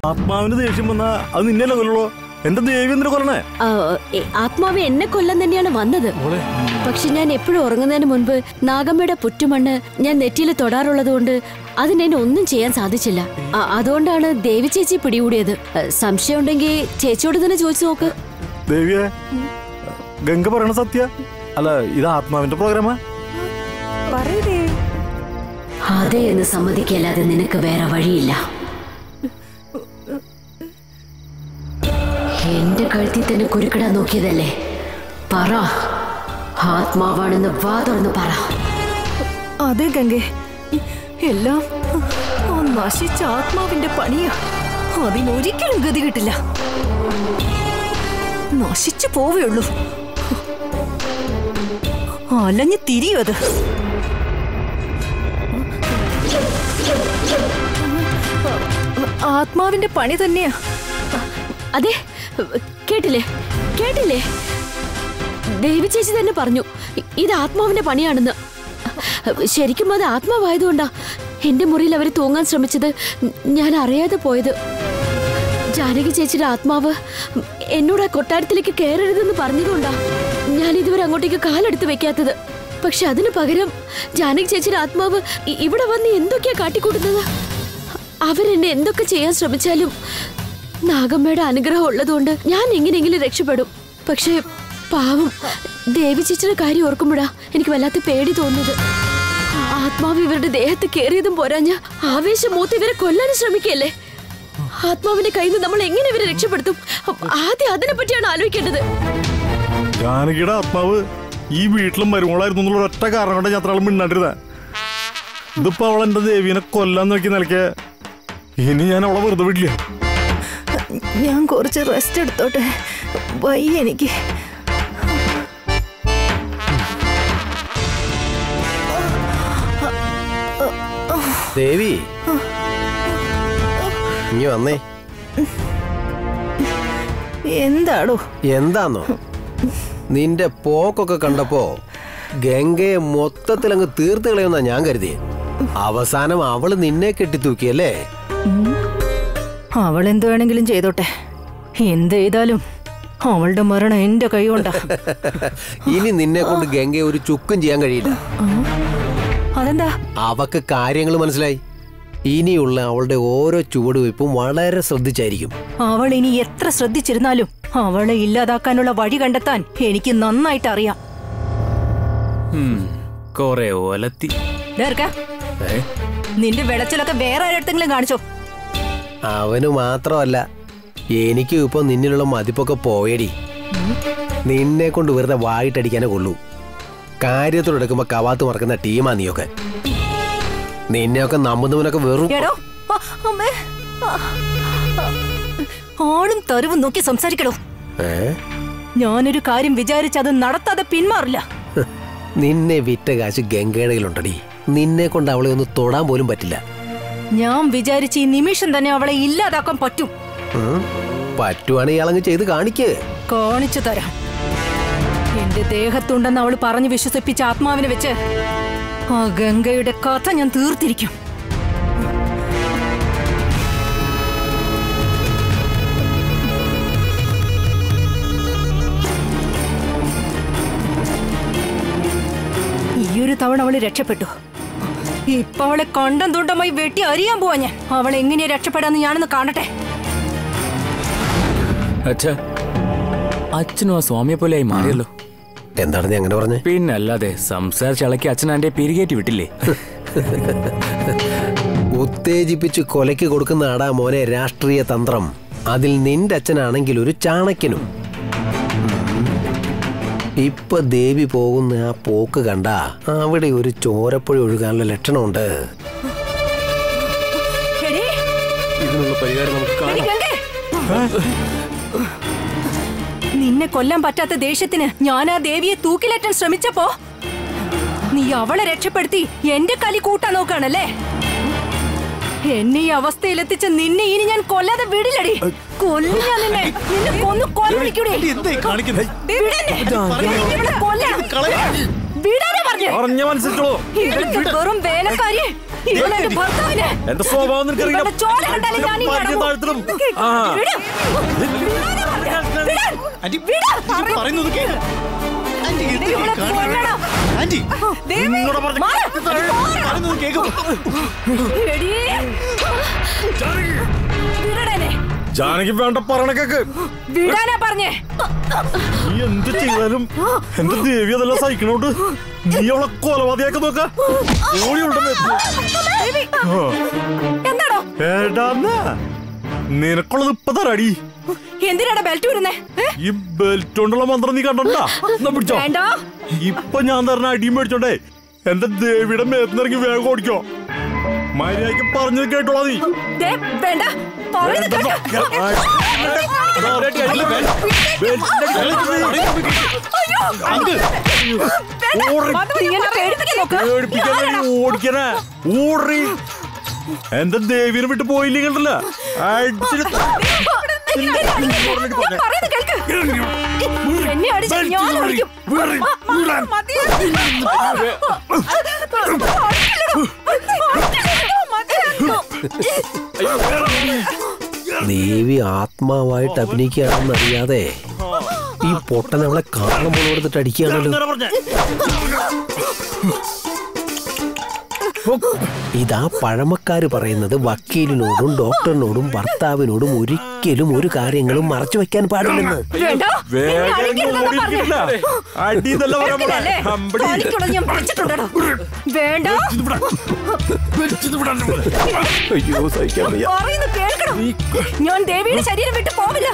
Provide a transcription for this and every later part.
ആത്മാവിന് ദേഷ്യം വന്നാ അത് നിന്നല്ലേ കൊല്ലോ? എന്റെ ദേവി എന്തിനാ കൊല്ലണേ? ആത്മാവ് എന്നെ കൊല്ലാൻ തന്നെയാണ് വന്നത്. പക്ഷെ ഞാൻ എപ്പോഴും ഉറങ്ങുന്നതിന് മുൻപ് നാഗമ്മയുടെ പുറ്റുമണ്ണ് ഞാൻ നെറ്റിയിൽ തൊടാറുള്ളത് കൊണ്ട് അതിനെന്നെ ഒന്നും ചെയ്യാൻ സാധിച്ചില്ല. അതുകൊണ്ടാണ് ദേവി ചേച്ചി പിടികൂടിയത്. സംശയം ഉണ്ടെങ്കിൽ ചേച്ചിയോട് തന്നെ ചോദിച്ചു നോക്ക്. ദേവിയെ, ഗംഗ പറയണ സത്യ? അല്ല, ഇത് ആത്മാവിന്റെ പ്രോഗ്രാമാ? അതെ എന്ന് സമ്മതിക്കല്ലാതെ നിനക്ക് വേറെ വഴിയില്ല. എന്റെ കഴുത്തിൽ തന്നെ കുരുക്കിടാൻ നോക്കിയതല്ലേ? പറ, ആത്മാവാണെന്ന് വാ തുറന്ന് പറ. അതെ ഗംഗേ, എല്ലാം നശിച്ച ആത്മാവിന്റെ പണിയാ. അതിനൊരിക്കലും ഗതി കിട്ടില്ല. നശിച്ചു പോവുകയുള്ളൂ. അലഞ്ഞു തിരിയത്. ആത്മാവിന്റെ പണി തന്നെയാ. അതെ, കേട്ടില്ലേ കേട്ടില്ലേ? ദേവി ചേച്ചി തന്നെ പറഞ്ഞു ഇത് ആത്മാവിന്റെ പണിയാണെന്ന്. ശരിക്കും അത് ആത്മാവായതുകൊണ്ടാ എന്റെ മുറിയിൽ അവര് തൂങ്ങാൻ ശ്രമിച്ചത്. ഞാൻ അറിയാതെ പോയത്. ജാനകി ചേച്ചിയുടെ ആത്മാവ് എന്നോട് ആ കൊട്ടാരത്തിലേക്ക് കയറരുതെന്ന് പറഞ്ഞതുകൊണ്ടാ ഞാൻ ഇതുവരെ അങ്ങോട്ടേക്ക് കാലെടുത്ത് വെക്കാത്തത്. പക്ഷെ അതിനു പകരം ജാനകി ചേച്ചിയുടെ ആത്മാവ് ഇവിടെ വന്ന് എന്തൊക്കെയാ കാട്ടിക്കൂട്ടുന്നത്. അവരെന്നെ എന്തൊക്കെ ചെയ്യാൻ ശ്രമിച്ചാലും നാഗമ്മയുടെ അനുഗ്രഹം ഉള്ളതുകൊണ്ട് ഞാൻ എങ്ങനെയെങ്കിലും രക്ഷപ്പെടും. പക്ഷെ പാവം ദേവി ചേച്ചിയുടെ കാര്യം ഓർക്കുമ്പോഴാ എനിക്ക് വല്ലാത്ത പേടി തോന്നുന്നത്. ആത്മാവ് ഇവരുടെ ദേഹത്ത് കയറിയതും പോരാഞ്ഞ ആവേശം മൂത്ത് ഇവരെ കൊല്ലാനും ശ്രമിക്കല്ലേ. ആത്മാവിന്റെ കയ്യിൽ നിന്ന് നമ്മൾ എങ്ങനെ ഇവരെ രക്ഷപ്പെടുത്തും? ആദ്യം അതിനെ പറ്റിയാണ് ആലോചിക്കേണ്ടത്. ജാനകിയുടെ ആത്മാവ് ഈ വീട്ടിലും മരുമോളായിരുന്നു എന്നുള്ള ഒറ്റ കാരണം കൊണ്ട് ഞാൻ അത്ര ആളും മിണ്ടാണ്ടിരുന്ന. ഇതിപ്പോ അവൾ എന്റെ ദേവീനെ കൊല്ലാൻ നോക്കി നിലയ്ക്ക്. ഇനി ഞാൻ അവളെ വെറുതെ വിടില്ല. ഞാൻ കുറച്ച് റെസ്റ്റ് എടുത്തോട്ടെ, വയ്യ എനിക്ക്. ദേവി, ഇനി വന്നേ. എന്താടോ? എന്താന്നോ? നിന്റെ പോക്കൊക്കെ കണ്ടപ്പോ ഗംഗയെ മൊത്തത്തിലങ്ങ് തീർത്ത് കളയുന്ന ഞാൻ കരുതി. അവസാനം അവള് നിന്നെ കെട്ടിത്തൂക്കിയല്ലേ? അവൾ എന്ത് വേണമെങ്കിലും ചെയ്തോട്ടെ. എന്ത് ചെയ്താലും അവളുടെ മരണം എന്റെ കൈ കൊണ്ടാ. ഇനി നിന്നെ കൊണ്ട് ഗംഗയെ ഒരു ചുക്കും ചെയ്യാൻ കഴിയില്ല. അതെന്താ? അവക്ക് കാര്യങ്ങൾ മനസ്സിലായി. ഇനിയുള്ള അവളുടെ ഓരോ ചുവടുവയ്പും വളരെ ശ്രദ്ധിച്ചായിരിക്കും. അവൾ ഇനി എത്ര ശ്രദ്ധിച്ചിരുന്നാലും അവളെ ഇല്ലാതാക്കാനുള്ള വഴി കണ്ടെത്താൻ എനിക്ക് നന്നായിട്ട് അറിയാം. നിന്റെ വെളച്ചിലൊക്കെ വേറെ ആരെടുത്തെങ്കിലും കാണിച്ചോ? അവന് മാത്രമല്ല, എനിക്കും ഇപ്പൊ നിന്നിലുള്ള മതിപ്പൊക്കെ പോയടി. നിന്നെ കൊണ്ട് വെറുതെ വായിട്ടടിക്കാനേ കൊള്ളൂ. കാര്യത്തോടെടുക്കുമ്പോ കവാത്ത് മറക്കുന്ന ടീമാ നീയൊക്കെ. നിന്നെയൊക്കെ നമ്പുന്നവനൊക്കെ വെറും ആളും തരുവും നോക്കി സംസാരിക്കണോ? ഞാനൊരു കാര്യം വിചാരിച്ചത് നടത്താതെ പിന്മാറില്ല. നിന്നെ വിറ്റ കാശ് ഗംഗയുടെയിലുണ്ടടി. നിന്നെ കൊണ്ട് അവളെ ഒന്ന് തൊടാൻ പോലും പറ്റില്ല. ഞാൻ വിചാരിച്ച് ഈ നിമിഷം തന്നെ അവളെ ഇല്ലാതാക്കാൻ പറ്റും. പറ്റുവാണ് ഇയാളങ്ങ് ചെയ്ത് കാണിക്ക്. കാണിച്ചു തരാം. എന്റെ ദേഹത്തുണ്ടെന്ന് അവൾ പറഞ്ഞു വിശ്വസിപ്പിച്ച ആത്മാവിനെ വെച്ച് ആ ഗംഗയുടെ കഥ ഞാൻ തീർത്തിരിക്കും. ഈയൊരു തവണ അവള് രക്ഷപ്പെട്ടു. ഇപ്പൊ അവളെ കണ്ടം തുണ്ടമായി വെട്ടി അറിയാൻ പോവാ ഞാൻ. അവളെ എങ്ങനെയാ രക്ഷപ്പെടാന്ന് ഞാനൊന്ന് കാണട്ടെ. അച്ഛനും ആ സ്വാമിയെ പോലെയായി മാറിയല്ലോ. എന്താണ് നീ അങ്ങനെ പറഞ്ഞേ? പിന്നല്ലാതെ സംസാരിച്ചളക്കി അച്ഛൻ എന്റെ പിരികേറ്റി വിട്ടില്ലേ? ഉത്തേജിപ്പിച്ച് കൊലയ്ക്ക് കൊടുക്കുന്ന ആടാ മോനെ രാഷ്ട്രീയ തന്ത്രം. അതിൽ നിന്റെ അച്ഛനാണെങ്കിൽ ഒരു ചാണക്യനും. ഇപ്പൊ ദേവി പോകുന്ന ആ പോക്ക് കണ്ട അവിടെ ഒരു ചോരപ്പുഴ ഒഴുകാനുള്ള ലക്ഷണമുണ്ട്. ഇതിനുള്ള പരിഹാരം നമുക്ക് കാണാം. നിന്നെ കൊല്ലാൻ പറ്റാത്ത ദേഷ്യത്തിന് ഞാൻ ആ ദേവിയെ തൂക്കിലേറ്റാൻ ശ്രമിച്ചപ്പോ നീ അവളെ രക്ഷപ്പെടുത്തി എന്റെ കലി കൂട്ടാൻ നോക്കാണല്ലേ? എന്നെ ഈ അവസ്ഥയിലെത്തിച്ച നിന്നെ ഇനി ഞാൻ കൊല്ലാതെ വിടില്ലടി. കൊല്ലാ നിന്നെ. നിന്നെ കൊന്നു കൊല്ലിക്കൂടി. വെറും വേലക്കാരി. എന്റെ സ്വഭാവം നിനക്കറിയില്ല. ജാനകി വേണ്ട പറയണക്കേക്ക്. പറഞ്ഞേ നീ എന്ത് ചെയ്താലും എന്റെ ദേവി അതെല്ലാം സഹിക്കണോണ്ട് നീ അവളെ കൊലപാതകയൊക്കെ നോക്ക. നിനക്കുള്ളത് ഇപ്പൊ തരാടി. എന്തിനാണ് ബെൽറ്റ് വരുന്നേ? ഈ ബെൽറ്റ് കൊണ്ടുള്ള മന്ത്രം നീ കണ്ടോ? ഇപ്പൊ ഞാൻ തരണ അടിയും മേടിച്ചോണ്ടേ എന്റെ ദേവിയുടെ മേത്തിനിറങ്ങി വേഗം ഓടിക്കോ. മര്യാദക്ക് പറഞ്ഞത് കേട്ടോളാ നീ. വേണ്ട ഓടിക്കണേ ഓടി. എന്റെ ദേവിനെ വിട്ട് പോയില്ലേ കണ്ടല്ല. ദേവി ആത്മാവായിട്ട് അഭിനയിക്കുകയാണെന്ന് അറിയാതെ ഈ പൊട്ടൻ അവളെ കാണുമ്പോൾ കൊടുത്തിട്ട് അടിക്കുകയാണല്ലോ. ഇതാ പഴമക്കാര് പറയുന്നത് വക്കീലിനോടും ഡോക്ടറിനോടും ഭർത്താവിനോടും ഒരിക്കലും ഒരു കാര്യങ്ങളും മറച്ചു വെക്കാൻ പാടില്ലെന്ന്. അയ്യോ സഹിക്കാൻ വയ്യ. ഞാൻ ദേവിയുടെ ശരീരം വിട്ട് പോവില്ല.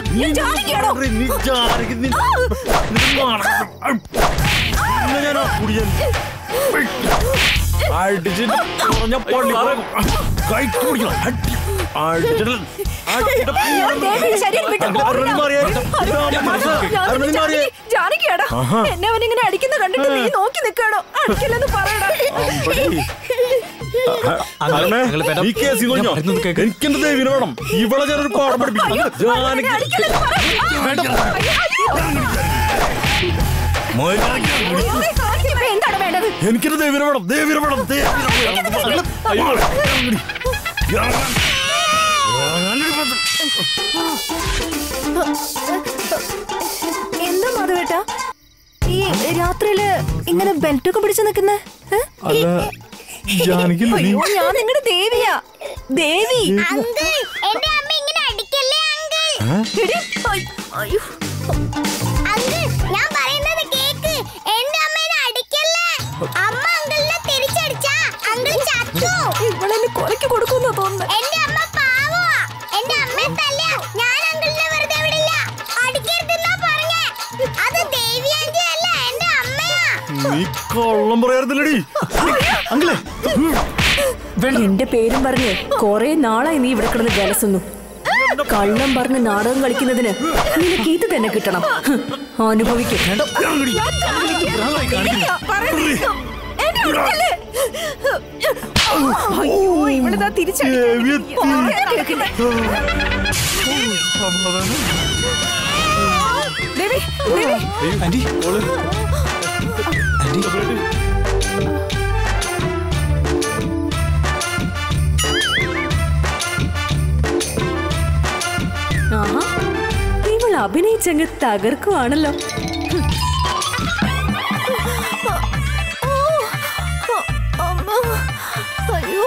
എന്നെ അവനിങ്ങനെ അടിക്കുന്ന കണ്ടിട്ട് നീ നോക്കി നിൽക്കണോ? അടിക്കില്ലെന്ന് പറയണോ? എനിക്കെന്റെ ദേവിനെ വേണം. ഇവളെ ഞാനൊരു പാഠം പഠിപ്പിക്കും. എന്താണ് വേണ്ടത്? എനിക്കെന്റെ ദേവിനെ വേണം. ദേവിനെ വേണം. എന്താ മാധവേട്ടാ ഈ രാത്രിയില് ഇങ്ങനെ ബെൽറ്റൊക്കെ പിടിച്ചു നിൽക്കുന്നേ? ഞാൻ നിങ്ങളുടെ ദേവിയാ. ദേവി ഇവളെന്നെ കൊലക്ക് കൊടുക്കുന്ന തോന്നുന്നു. നീ കൊള്ളം പറയാറില്ലടി. എന്റെ പേരും പറഞ്ഞ് കൊറേ നാളായി നീ ഇവിടെ കിടന്ന് ജലസുന്നു. കള്ളം പറഞ്ഞ് നാടകം കളിക്കുന്നതിന് നിനക്ക് ഇത് തന്നെ കിട്ടണം. അനുഭവിക്കും. ഇവിടെതാ തിരിച്ചടി. ദേവി ഇവൾ അഭിനയിച്ചങ്ങ് തകർക്കുവാണല്ലോ. അയ്യോ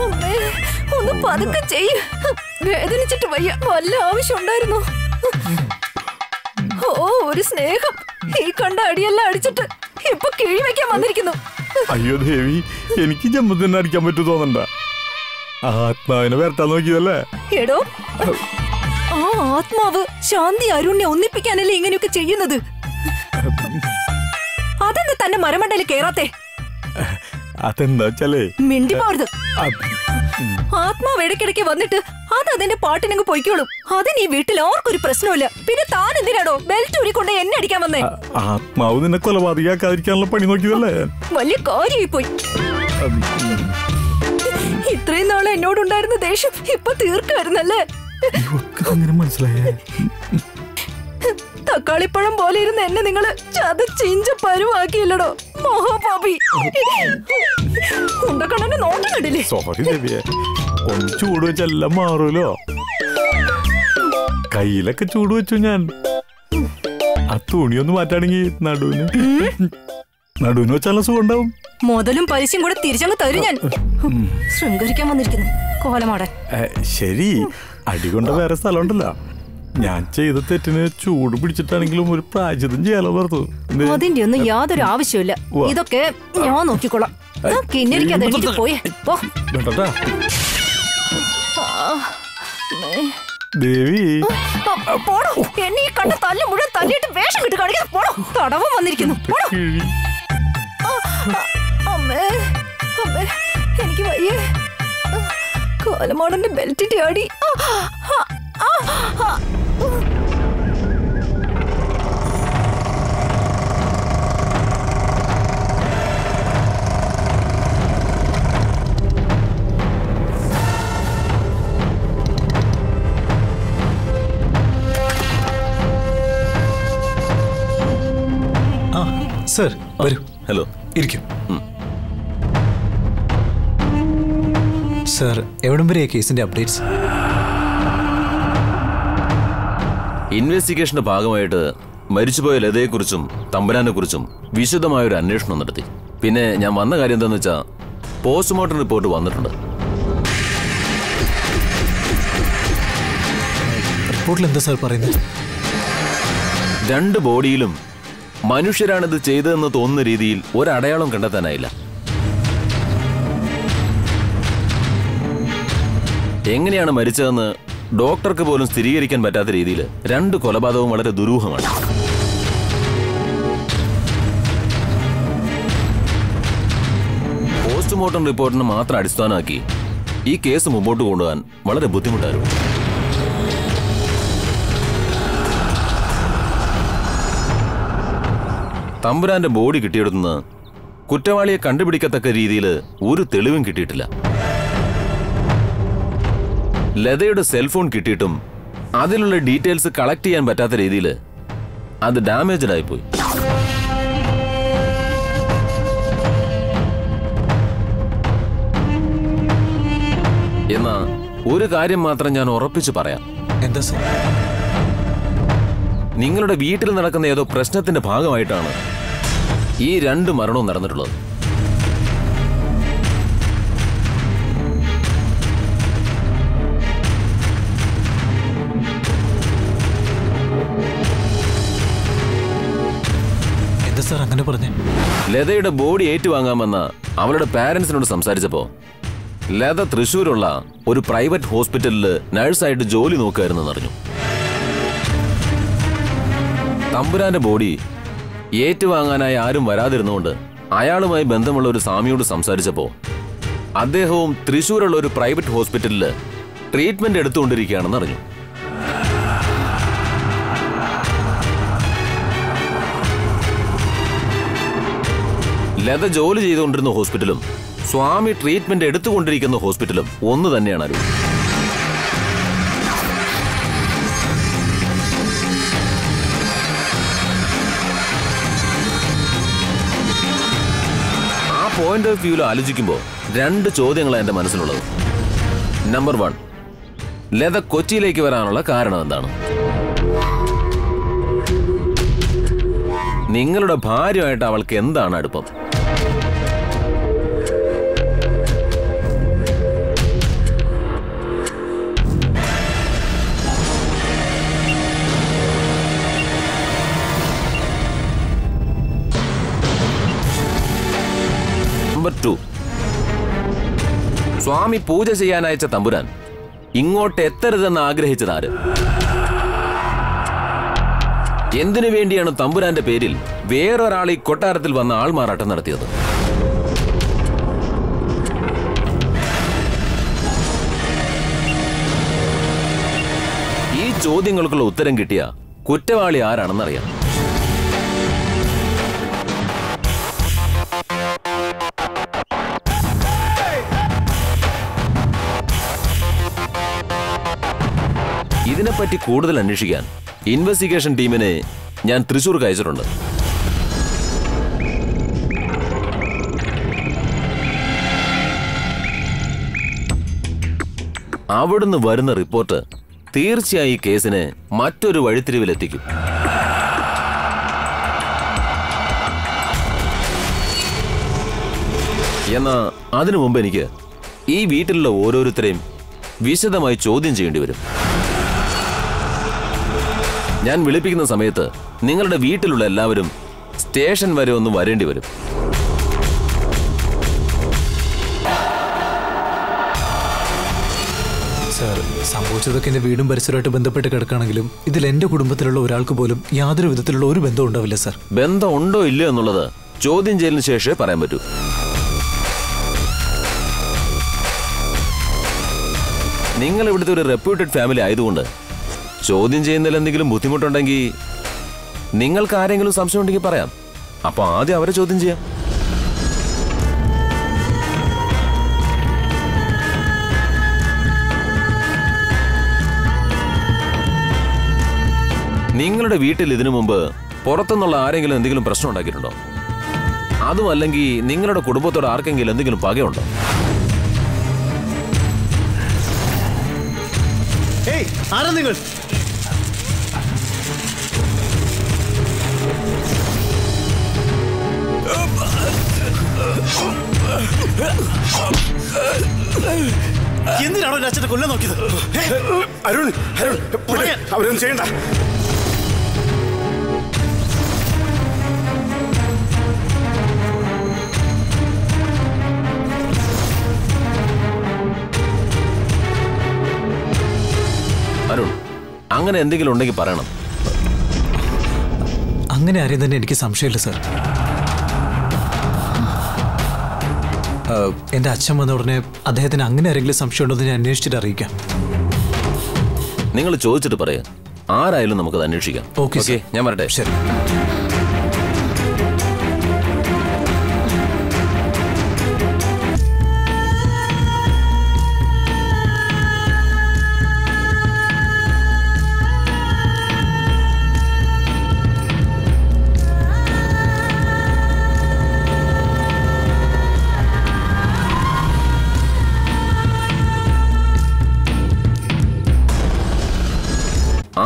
അമ്മേ, ഒന്ന് പതുക്കെ ചെയ്യ. വേദനിച്ചിട്ട് വയ്യ. വല്ല ആവശ്യം ഉണ്ടായിരുന്നു? ഓ ഒരു സ്നേഹം. ഈ കണ്ട അടിയെല്ലാം അടിച്ചിട്ട് ഇപ്പൊ കിഴി വെക്കാൻ വന്നിരിക്കുന്നു. അയ്യോ ദേവി, എനിക്ക് ജമ്മു തന്നെ അടിക്കാൻ പറ്റൂ തോന്നണ്ട. ആത്മാവിനെ വരട്ടാൻ നോക്കിയതല്ലേ? എടോ, ആ ആത്മാവ് ശാന്തി അരുണിനെ ഒന്നിപ്പിക്കാനല്ലേ ഇങ്ങനെയൊക്കെ ചെയ്യുന്നത്? അതെന്താ തന്നെ മരമണ്ടയിൽ കേറാത്തെ? അതെന്താ വെച്ചാലേ മിണ്ടി പോരുത്. ആത്മാവ് ഇടയ്ക്കിടയ്ക്ക് വന്നിട്ട് അത് അതിന്റെ പാട്ടിനങ്ങ് പൊയ്ക്കോളും. അതിന് ഈ വീട്ടിൽ ആർക്കൊരു പ്രശ്നമില്ല. പിന്നെ താൻ എന്തിനാടോ ബെൽറ്റ് ഊരിക്കൊണ്ട് എന്നെ അടിക്കാൻ വന്നേ? ആത്മാവ് നിന്നെ കൊലപാതകയാക്കാതിരിക്കാനുള്ള പണി നോക്കിയതല്ലേ? വലിയ കാര്യമായി പോയി. ഇത്രയും നാളെ എന്നോടുണ്ടായിരുന്ന ദേഷ്യം ഇപ്പൊ തീർക്കായിരുന്നല്ലേ? മനസ്സിലായേ? തക്കാളിപ്പഴം പോലെ ഇരുന്ന് എന്നെ നിങ്ങള് ചതച്ചിഞ്ച പരുവാക്കിയില്ലടോ മഹാപാപി. ഉണ്ടക്കണ്ണനെ നോട്ടം കണ്ടില്ലേ? സോറി ദേവിയെ, ഒന്ന് ചൂട് വെച്ചെല്ലാം മാറൂലോ. കയ്യിലൊക്കെ ചൂട് വെച്ചു ഞാൻ. ആ തുണിയൊന്ന് മാറ്റാണെങ്കിൽ നടുവിന് വെച്ചാലും സുഖം ഉണ്ടാവും. മുതലും പലിശയും കൂടെ തിരിച്ചങ്ങ് തരും ഞാൻ. ശൃംഗരിക്കാൻ വന്നിരിക്കുന്നു കോലമാടൻ. ശരി, അടികൊണ്ട വേറെ സ്ഥലമുണ്ടല്ലോ. ഞാൻ ചെയ്ത തെറ്റിന് ചൂട് പിടിച്ചിട്ടാണെങ്കിലും ഒരു പ്രായച്ചിത്തം ചെയ്യാലോ പറഞ്ഞു. അതിന്റെ ഒന്നും യാതൊരു ആവശ്യമില്ല. ഇതൊക്കെ ഞാൻ നോക്കിക്കോളാം. കിന്നരിക്കാതെ പോയേ പോ. ദേവി പോടോ. എന്നെ ഈ കണ്ട തല്ല് മുഴുവൻ തല്ലിയിട്ട് വേഷം കിട്ടി കാണിക്കാൻ പോടോ. തടവം വന്നിരിക്കുന്നു. അമ്മേ അമ്മേ എനിക്ക് വയ്യേ. കോലമാടന്റെ ബെൽറ്റിന്റെ അടി. സർ വരൂ. ഹലോ, ഇരിക്കും. സർ, എവിടം വരെ കേസിന്റെ അപ്ഡേറ്റ്സ്? ഇൻവെസ്റ്റിഗേഷന്റെ ഭാഗമായിട്ട് മരിച്ചുപോയ ലതയെക്കുറിച്ചും തമ്പുരാനെ കുറിച്ചും വിശദമായൊരു അന്വേഷണം നടത്തി. പിന്നെ ഞാൻ വന്ന കാര്യം എന്താണെന്ന് വെച്ചാൽ പോസ്റ്റ്മോർട്ടം റിപ്പോർട്ട് വന്നിട്ടുണ്ട്. റിപ്പോർട്ടിൽ എന്താ സാർ പറയുന്നത്? 2 ബോഡിയിലും മനുഷ്യരാണിത് ചെയ്തതെന്ന് തോന്നുന്ന രീതിയിൽ ഒരടയാളം കണ്ടെത്താനായില്ല. എങ്ങനെയാണ് മരിച്ചതെന്ന് ഡോക്ടർക്ക് പോലും സ്ഥിരീകരിക്കാൻ പറ്റാത്ത രീതിയിൽ 2 കൊലപാതകവും വളരെ ദുരൂഹമാണ്. പോസ്റ്റ്മോർട്ടം റിപ്പോർട്ടിന് മാത്രം അടിസ്ഥാനമാക്കി ഈ കേസ് മുമ്പോട്ട് കൊണ്ടുപോകാൻ വളരെ ബുദ്ധിമുട്ടായിരുന്നു. തമ്പുരാന്റെ ബോഡി കിട്ടിയെടുത്തുനിന്ന് കുറ്റവാളിയെ കണ്ടുപിടിക്കത്തക്ക രീതിയിൽ ഒരു തെളിവും കിട്ടിയിട്ടില്ല. ലതയുടെ സെൽഫോൺ കിട്ടിയിട്ടും അതിലുള്ള ഡീറ്റെയിൽസ് കളക്ട് ചെയ്യാൻ പറ്റാത്ത രീതിയിൽ അത് ഡാമേജ്ഡ് ആയിപ്പോയി. എന്നാ ഒരു കാര്യം മാത്രം ഞാൻ ഉറപ്പിച്ചു പറയാം. എന്താ സാർ? നിങ്ങളുടെ വീട്ടിൽ നടക്കുന്ന ഏതോ പ്രശ്നത്തിന്റെ ഭാഗമായിട്ടാണ് ഈ 2 മരണവും നടന്നിട്ടുള്ളത്. എന്താ സാർ അങ്ങനെ പറഞ്ഞു? ലതയുടെ ബോഡി ഏറ്റുവാങ്ങാമെന്ന അവളുടെ പാരന്റ്സിനോട് സംസാരിച്ചപ്പോ ലത തൃശ്ശൂരുള്ള ഒരു പ്രൈവറ്റ് ഹോസ്പിറ്റലിൽ നഴ്സായിട്ട് ജോലി നോക്കുകയായിരുന്നെന്ന് അറിഞ്ഞു. തമ്പുരാന്റെ ബോഡി ഏറ്റുവാങ്ങാനായി ആരും വരാതിരുന്നുകൊണ്ട് അയാളുമായി ബന്ധമുള്ള ഒരു സ്വാമിയോട് സംസാരിച്ചപ്പോ അദ്ദേഹവും തൃശ്ശൂരുള്ള ഒരു പ്രൈവറ്റ് ഹോസ്പിറ്റലിൽ ട്രീറ്റ്മെന്റ് എടുത്തുകൊണ്ടിരിക്കുകയാണെന്ന് അറിഞ്ഞു. ലത ജോലി ചെയ്തുകൊണ്ടിരുന്ന ഹോസ്പിറ്റലും സ്വാമി ട്രീറ്റ്മെന്റ് എടുത്തുകൊണ്ടിരിക്കുന്ന ഹോസ്പിറ്റലും ഒന്ന് തന്നെയാണ് അറിവ്. ആ പോയിന്റ് ഓഫ് വ്യൂവിൽ ആലോചിക്കുമ്പോൾ 2 ചോദ്യങ്ങളാണ് എന്റെ മനസ്സിലുള്ളത്. നമ്പർ 1, ലത കൊച്ചിയിലേക്ക് വരാനുള്ള കാരണം എന്താണ്? നിങ്ങളുടെ ഭാര്യയായിട്ട് അവൾക്ക് എന്താണ് അടുപ്പം? നമ്പർ 2, സ്വാമി പൂജ ചെയ്യാൻ അയച്ച തമ്പുരാൻ ഇങ്ങോട്ട് എത്തരുതെന്ന് ആഗ്രഹിച്ചത് ആര്? എന്തിനു വേണ്ടിയാണ് തമ്പുരാന്റെ പേരിൽ വേറൊരാൾ ഈ കൊട്ടാരത്തിൽ വന്ന ആൾമാറാട്ടം നടത്തിയത്? ഈ ചോദ്യങ്ങൾക്കുള്ള ഉത്തരം കിട്ടിയ കുറ്റവാളി ആരാണെന്നറിയാം. ഇതിനെപ്പറ്റി കൂടുതൽ അന്വേഷിക്കാൻ ഇൻവെസ്റ്റിഗേഷൻ ടീമിനെ ഞാൻ തൃശ്ശൂർക്ക് അയച്ചിട്ടുണ്ട്. അവിടുന്ന് വരുന്ന റിപ്പോർട്ട് തീർച്ചയായും ഈ കേസിനെ മറ്റൊരു വഴിത്തിരിവിലെത്തിക്കും. എന്നാ അതിനു മുമ്പ് എനിക്ക് ഈ വീട്ടിലുള്ള ഓരോരുത്തരെയും വിശദമായി ചോദ്യം ചെയ്യേണ്ടി വരും. ഞാൻ വിളിപ്പിക്കുന്ന സമയത്ത് നിങ്ങളുടെ വീട്ടിലുള്ള എല്ലാവരും സ്റ്റേഷൻ വരെ ഒന്ന് വരേണ്ടി വരും. സാർ, സംഭവിച്ചതൊക്കെ എൻ്റെ വീടും പരിസരമായിട്ട് ബന്ധപ്പെട്ട് കിടക്കുകയാണെങ്കിലും ഇതിൽ എൻ്റെ കുടുംബത്തിലുള്ള ഒരാൾക്ക് പോലും യാതൊരു വിധത്തിലുള്ള ഒരു ബന്ധം ഉണ്ടാവില്ല സാർ. ബന്ധം ഉണ്ടോ ഇല്ലയോ എന്നുള്ളത് ചോദ്യം ചെയ്യലിന് ശേഷമേ പറയാൻ പറ്റൂ. നിങ്ങൾ ഇവിടുത്തെ ഒരു റെപ്യൂട്ടഡ് ഫാമിലി ആയതുകൊണ്ട് ചോദ്യം ചെയ്യുന്നതിൽ എന്തെങ്കിലും ബുദ്ധിമുട്ടുണ്ടെങ്കിൽ നിങ്ങൾക്ക് ആരെങ്കിലും സംശയം ഉണ്ടെങ്കിൽ പറയാം. അപ്പൊ ആദ്യം അവരെ ചോദ്യം ചെയ്യാം. നിങ്ങളുടെ വീട്ടിൽ ഇതിനു മുമ്പ് പുറത്തുനിന്നുള്ള ആരെങ്കിലും എന്തെങ്കിലും പ്രശ്നം ഉണ്ടാക്കിയിട്ടുണ്ടോ? അതുമല്ലെങ്കിൽ നിങ്ങളുടെ കുടുംബത്തോട് ആർക്കെങ്കിലും എന്തെങ്കിലും പകയുണ്ടോ? ആരാ നിങ്ങൾ? എന്തിനാണോ അച്ഛനെ കൊല്ലാൻ നോക്കിയത്? അരുൺ, അവരൊന്നും ചെയ്യണ്ട. അരുൺ, അങ്ങനെ എന്തെങ്കിലും ഉണ്ടെങ്കിൽ പറയണം. അങ്ങനെ ആരെയും തന്നെ എനിക്ക് സംശയമില്ല സാർ. എൻ്റെ അച്ഛൻ വന്ന ഉടനെ അദ്ദേഹത്തിന് അങ്ങനെ ആരെങ്കിലും സംശയം ഉണ്ടോ എന്ന് ഞാൻ അന്വേഷിച്ചിട്ട് അറിയിക്കാം. നിങ്ങൾ ചോദിച്ചിട്ട് പറയാം. ആരായാലും നമുക്കത് അന്വേഷിക്കാം. ഓക്കെ, ഞാൻ വരട്ടെ. ശരി.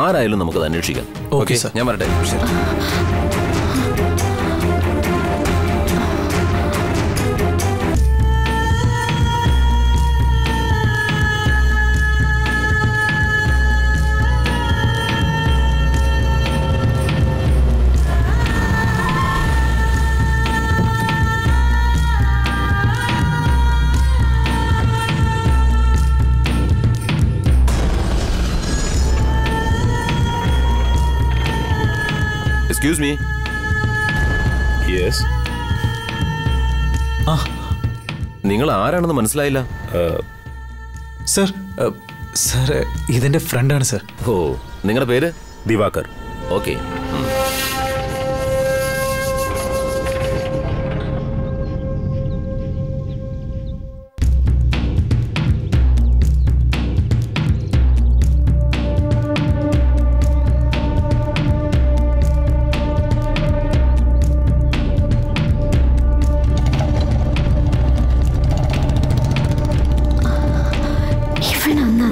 ആരായാലും നമുക്കത് അന്വേഷിക്കാം. ഓക്കെ, ഞാൻ വരട്ടെ. ശരി. Excuse me. Yes. നിങ്ങൾ ആരാണെന്ന് മനസ്സിലായില്ല. സർ, സർ ഇതെന്റെ ഫ്രണ്ടാണ് സർ. ഓ, നിങ്ങളുടെ പേര്? ദിവാകർ. ഓക്കെ.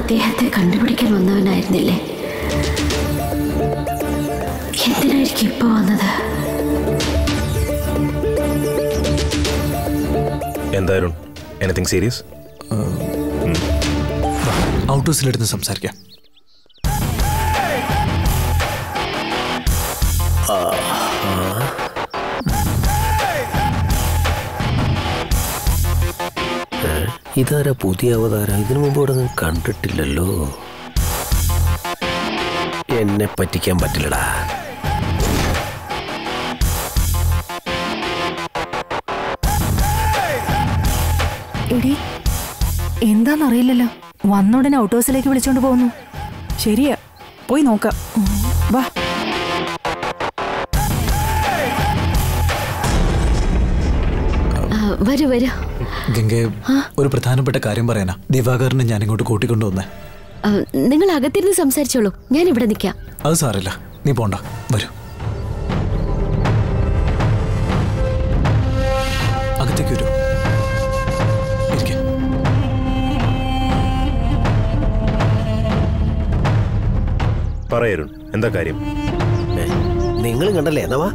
അദ്ദേഹത്തെ കണ്ടുപിടിക്കാൻ വന്നവനായിരുന്നില്ലേ? എന്തിനായിരിക്കും ഇപ്പൊ വന്നത്? എന്തായാലും എനിത്തിങ് സീരിയസ്? ഔട്ട് ഹൗസിലെടുത്ത് സംസാരിക്കാം. ഇതാരാ പുതിയ അവതാരം? ഇതിനു മുമ്പ് ഇവിടെ ഞാൻ കണ്ടിട്ടില്ലല്ലോ. എന്നെ പറ്റിക്കാൻ പറ്റില്ലടാ. എടി, എന്താന്നറിയില്ലല്ലോ. വന്നുടനെ ഔട്ട് ഹൗസിലേക്ക് വിളിച്ചോണ്ട് പോകുന്നു. ശരിയാ, പോയി നോക്കാം. വാ. വരൂ വരൂ. ഗംഗെ, ഒരു പ്രധാനപ്പെട്ട കാര്യം പറയാനാ ദിവാകറിനെ ഞാൻ ഇങ്ങോട്ട് കൂട്ടിക്കൊണ്ടുവന്നേ. നിങ്ങൾ അകത്തിരുന്ന് സംസാരിച്ചോളൂ, ഞാൻ ഇവിടെ നിൽക്കാം. അത് സാറില്ല, നീ പോണ്ട, വരൂ. അകത്തേക്ക് വരൂ. ഇരിക്ക്. പറയരുൺ, എന്താ കാര്യം? നിങ്ങളും കണ്ടല്ലേ എന്നാ?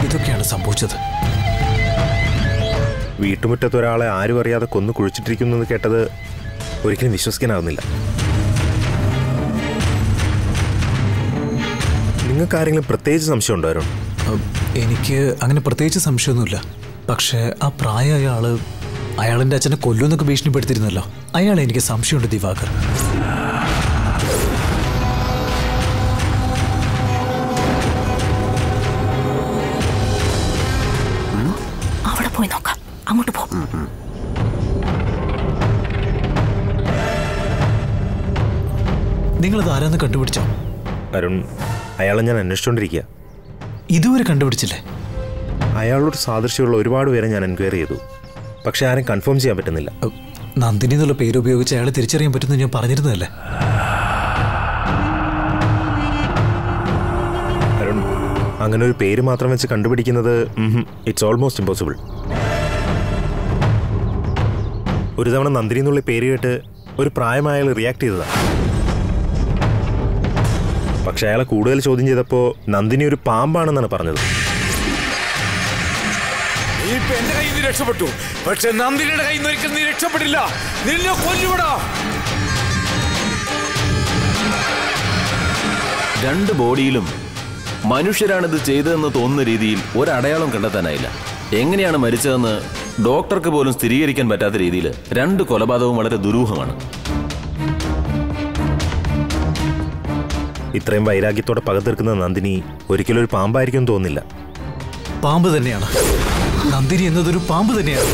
ഇതൊക്കെയാണ് സംഭവിച്ചത്. വീട്ടുമുറ്റത്ത് ഒരാളെ ആരും അറിയാതെ കൊന്നു കുഴിച്ചിട്ടിരിക്കുന്നു എന്ന് കേട്ടത് ഒരിക്കലും വിശ്വസിക്കാനാവുന്നില്ല. നിങ്ങൾക്ക് ആരെങ്കിലും പ്രത്യേകിച്ച് സംശയം ഉണ്ടോ അരുൺ? എനിക്ക് അങ്ങനെ പ്രത്യേകിച്ച് സംശയമൊന്നുമില്ല. പക്ഷേ ആ പ്രായമായ ആള് അയാളെന്റെ അച്ഛനെ കൊല്ലുമെന്നൊക്കെ ഭീഷണിപ്പെടുത്തിയിരുന്നല്ലോ. അയാളെ എനിക്ക് സംശയമുണ്ട് ദിവാകർ. അവിടെ പോയി നോക്കാം. അങ്ങോട്ട് പോ. നിങ്ങളത് ആരാന്ന് കണ്ടുപിടിച്ചോ? അരുൺ, അയാളെ ഞാൻ അന്വേഷിച്ചുകൊണ്ടിരിക്കുക. ഇതുവരെ കണ്ടുപിടിച്ചില്ലേ? അയാളോട് സാദൃശ്യമുള്ള ഒരുപാട് പേരെ ഞാൻ എൻക്വയറി ചെയ്തു. പക്ഷെ ആരും കൺഫേം ചെയ്യാൻ പറ്റുന്നില്ല. നന്ദിനി എന്നുള്ള പേര് ഉപയോഗിച്ച് അയാളെ തിരിച്ചറിയാൻ പറ്റുമെന്ന് ഞാൻ പറഞ്ഞിരുന്നതല്ലേ? അരുൺ, അങ്ങനെ ഒരു പേര് മാത്രം വെച്ച് കണ്ടുപിടിക്കുന്നത് ഇറ്റ്സ് ഓൾമോസ്റ്റ് ഇമ്പോസിബിൾ. ഒരു തവണ നന്ദിനി എന്നുള്ള പേര് കേട്ട് ഒരു പ്രായമായ അയാൾ റിയാക്ട് ചെയ്തതാണ്. പക്ഷെ അയാളെ കൂടുതൽ ചോദ്യം ചെയ്തപ്പോൾ നന്ദിനി ഒരു പാമ്പാണെന്നാണ് പറഞ്ഞത്. എന്റെ കയ്യിൽ നിന്ന് രക്ഷപ്പെട്ടു, പക്ഷെ നന്ദിനിയുടെ കയ്യിൽ നിന്ന് ഒരിക്കലും നീ രക്ഷപ്പെടില്ല. നിന്നെ കൊല്ലുവിടാ. രണ്ട് ബോഡിയിലും മനുഷ്യരാണിത് ചെയ്തതെന്ന് തോന്നുന്ന രീതിയിൽ ഒരടയാളം കണ്ടെത്താനായില്ല. എങ്ങനെയാണ് മരിച്ചതെന്ന് ഡോക്ടർക്ക് പോലും സ്ഥിരീകരിക്കാൻ പറ്റാത്ത രീതിയിൽ രണ്ട് കൊലപാതകവും വളരെ ദുരൂഹമാണ്. ഇത്രയും വൈരാഗ്യത്തോടെ പകർത്തിരിക്കുന്ന നന്ദിനി ഒരിക്കലും ഒരു പാമ്പായിരിക്കും തോന്നില്ല. പാമ്പ് തന്നെയാണ്. നന്ദിനി എന്നതൊരു പാമ്പ് തന്നെയാണ്.